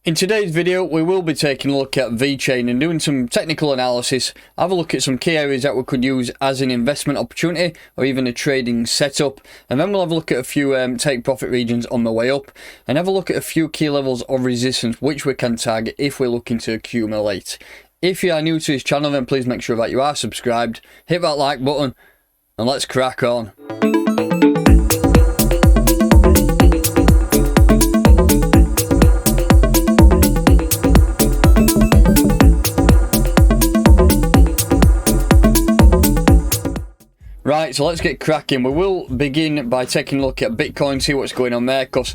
In today's video, we will be taking a look at Vechain and doing some technical analysis, have a look at some key areas that we could use as an investment opportunity or even a trading setup, and then we'll have a look at a few take profit regions on the way up and have a look at a few key levels of resistance which we can target if we're looking to accumulate. If you are new to this channel, then please make sure that you are subscribed, hit that like button, and let's crack on. Right, so let's get cracking. We will begin by taking a look at Bitcoin, see what's going on there, because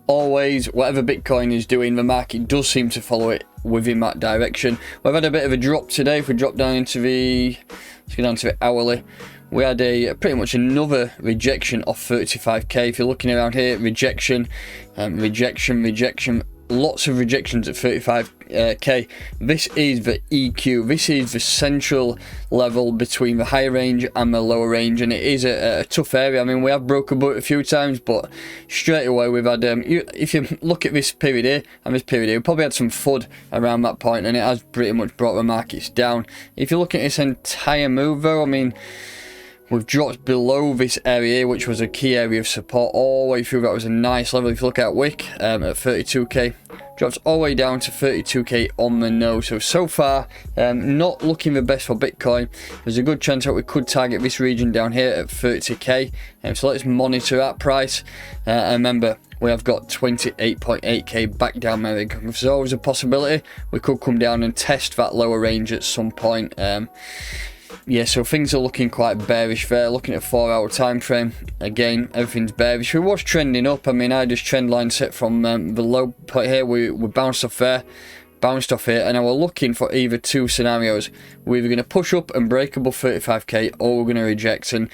always, whatever Bitcoin is doing, the market does seem to follow it within that direction. We've had a bit of a drop today. If we drop down into the, let's go down to the hourly, we had a pretty much another rejection off 35k. If you're looking around here, rejection, rejection, lots of rejections at 35k. This is the EQ, this is the central level between the higher range and the lower range, and it is a tough area. I mean, we have broke above it a few times, but straight away we've had if you look at this period here and this period here, we probably had some FUD around that point, and it has pretty much brought the markets down. If you're looking at this entire move though, I mean, we've dropped below this area here, which was a key area of support all the way through. That was a nice level. If you look at Wick at 32k, drops all the way down to 32k on the nose. So far, not looking the best for Bitcoin. There's a good chance that we could target this region down here at 30k. So let's monitor that price. And remember, we have got 28.8k back down there. There's always a possibility we could come down and test that lower range at some point. Yeah, so things are looking quite bearish there. Looking at a 4-hour time frame, again, everything's bearish. We was trending up. I mean, I just trend line set from the low point here. We bounced off there, bounced off here, and now we're looking for either two scenarios. We're either going to push up and break above 35k, or we're going to reject. And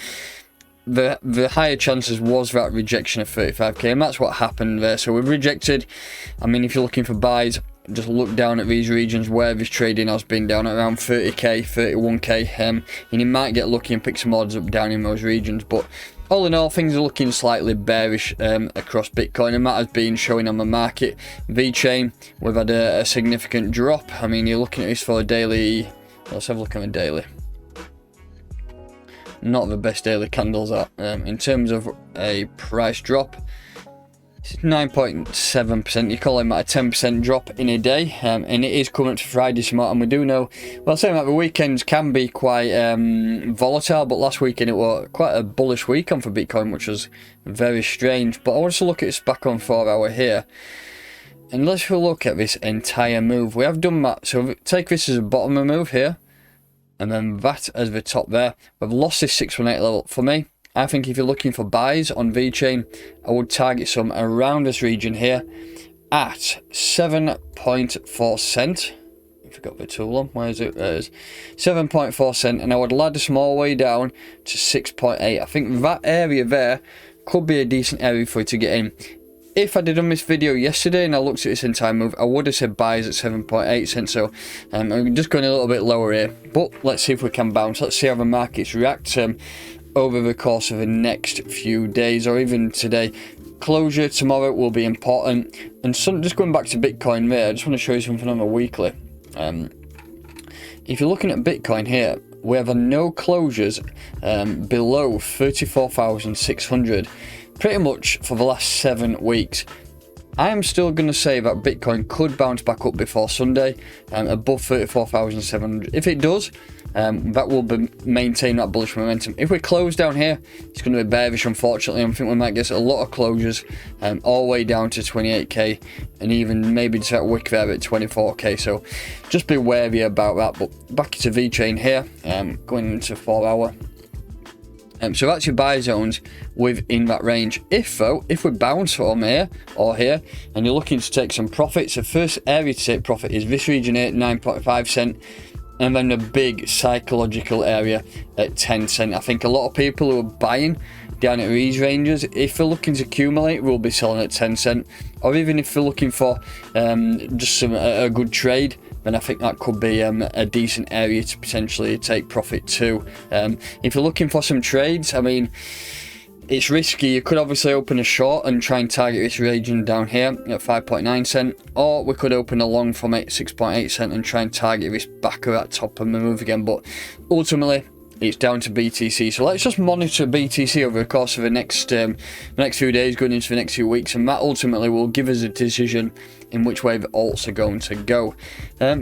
the higher chances was that rejection of 35k, and that's what happened there. So we've rejected. I mean, if you're looking for buys, just look down at these regions where this trading has been down at around 30k, 31k, and you might get lucky and pick some orders up down in those regions. But all in all, things are looking slightly bearish across Bitcoin, and that has been showing on the market. Vechain, we've had a significant drop. I mean, you're looking at this for a daily. Let's have a look at a daily. Not the best daily candles are in terms of a price drop. It's 9.7%. You call it a 10% drop in a day, and it is coming up to Friday tomorrow. And we do know, well, saying that the weekends can be quite volatile, but last weekend it was quite a bullish weekend for Bitcoin, which was very strange. But I want to look at this back on 4-hour here, and let's have a look at this entire move. We have done that. So take this as a bottom move here, and then that as the top there. We've lost this 618 level. For me, I think if you're looking for buys on Vechain, I would target some around this region here at 7.4 cent. I forgot the tool on. Where is it? There it is. 7.4 cent, and I would ladder some all the way down to 6.8. I think that area there could be a decent area for you to get in. If I did on this video yesterday and I looked at this entire move, I would have said buys at 7.8 cents. So I'm just going a little bit lower here, but let's see if we can bounce. Let's see how the markets react over the course of the next few days, or even today. Closure tomorrow will be important. And just going back to Bitcoin there, I just want to show you something on the weekly. If you're looking at Bitcoin here, we have a no closures below 34,600 pretty much for the last 7 weeks. I am still going to say that Bitcoin could bounce back up before Sunday, above 34,700. If it does, that will maintain that bullish momentum. If we close down here, it's going to be bearish, unfortunately. I think we might get a lot of closures all the way down to 28k, and even maybe just at Wick there at 24k. So just be wary about that. But back to Vechain here, going into 4-hour. So that's your buy zones within that range. If we bounce from here or here, and you're looking to take some profits, the first area to take profit is this region here at 9.5 cent, and then the big psychological area at 10 cent. I think a lot of people who are buying down at these ranges, if they're looking to accumulate, will be selling at 10 cent, or even if they're looking for just a good trade, then I think that could be a decent area to potentially take profit to. If you're looking for some trades, I mean, It's risky. You could obviously open a short and try and target this region down here at 5.9 cent, or we could open a long from 6.8 cent and try and target this backer at top and move again. But ultimately, it's down to BTC. So let's just monitor BTC over the course of the next few days, going into the next few weeks, and that ultimately will give us a decision in which way the alts are going to go.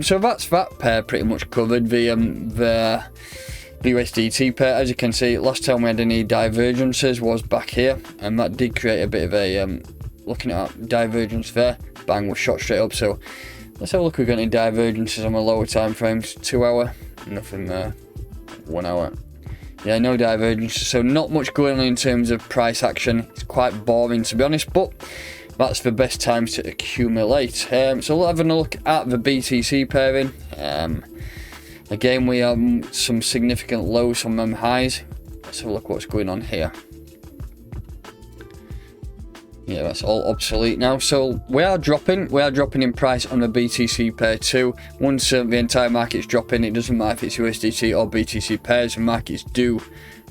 So that's that pair pretty much covered. The USDT pair, as you can see, last time we had any divergences was back here, and that did create a bit of a looking at our divergence there. Bang, was shot straight up. So let's have a look. We've got any divergences on the lower time frames. 2 hour, nothing there. 1 hour, yeah, no divergences. So not much going on in terms of price action. It's quite boring, to be honest, but that's the best times to accumulate. So we'll have a look at the BTC pairing. Again, we have some significant lows, some highs. Let's have a look what's going on here. Yeah, that's all obsolete now. So we are dropping in price on the BTC pair too. Once the entire market's dropping, it doesn't matter if it's USDT or BTC pairs, the markets do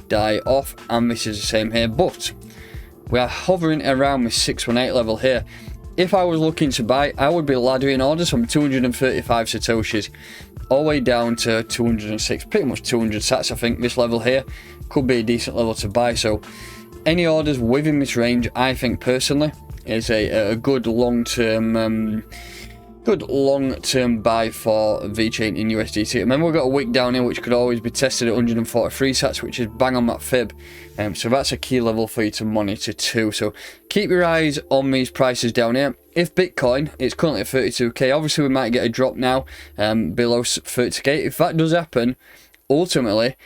die off, and this is the same here. But we are hovering around the 618 level here. If I was looking to buy, I would be laddering orders from 235 satoshis all the way down to 206, pretty much 200 sats. I think this level here could be a decent level to buy. So any orders within this range, I think personally, is a good long-term buy for Vechain in USDT. Remember, we've got a wick down here which could always be tested at 143 sats, which is bang on that fib. So that's a key level for you to monitor too. So keep your eyes on these prices down here. If Bitcoin, it's currently at 32k, obviously we might get a drop now below 30k. If that does happen, ultimately,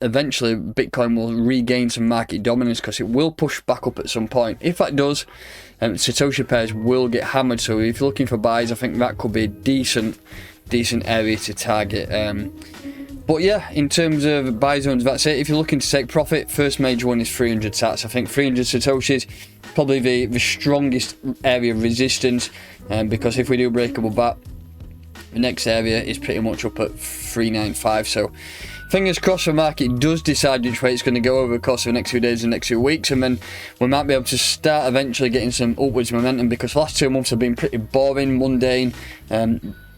eventually Bitcoin will regain some market dominance because it will push back up at some point. If that does, Satoshi pairs will get hammered. So if you're looking for buys, I think that could be a decent area to target. But yeah, in terms of buy zones, that's it. If you're looking to take profit, first major one is 300 sats. I think 300 satoshis probably the strongest area of resistance, because if we do break above that, the next area is pretty much up at 395. So fingers crossed the market does decide which way it's going to go over the course of the next few days and next few weeks, and then we might be able to start eventually getting some upwards momentum, because the last 2 months have been pretty boring, mundane.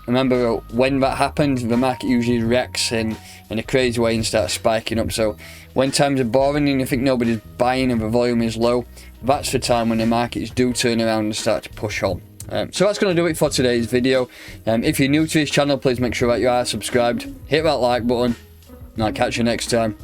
Remember, when that happens, the market usually reacts in a crazy way and starts spiking up. So when times are boring and you think nobody's buying and the volume is low, that's the time when the markets do turn around and start to push on. So that's going to do it for today's video. If you're new to this channel, please make sure that you are subscribed, hit that like button, and I'll catch you next time.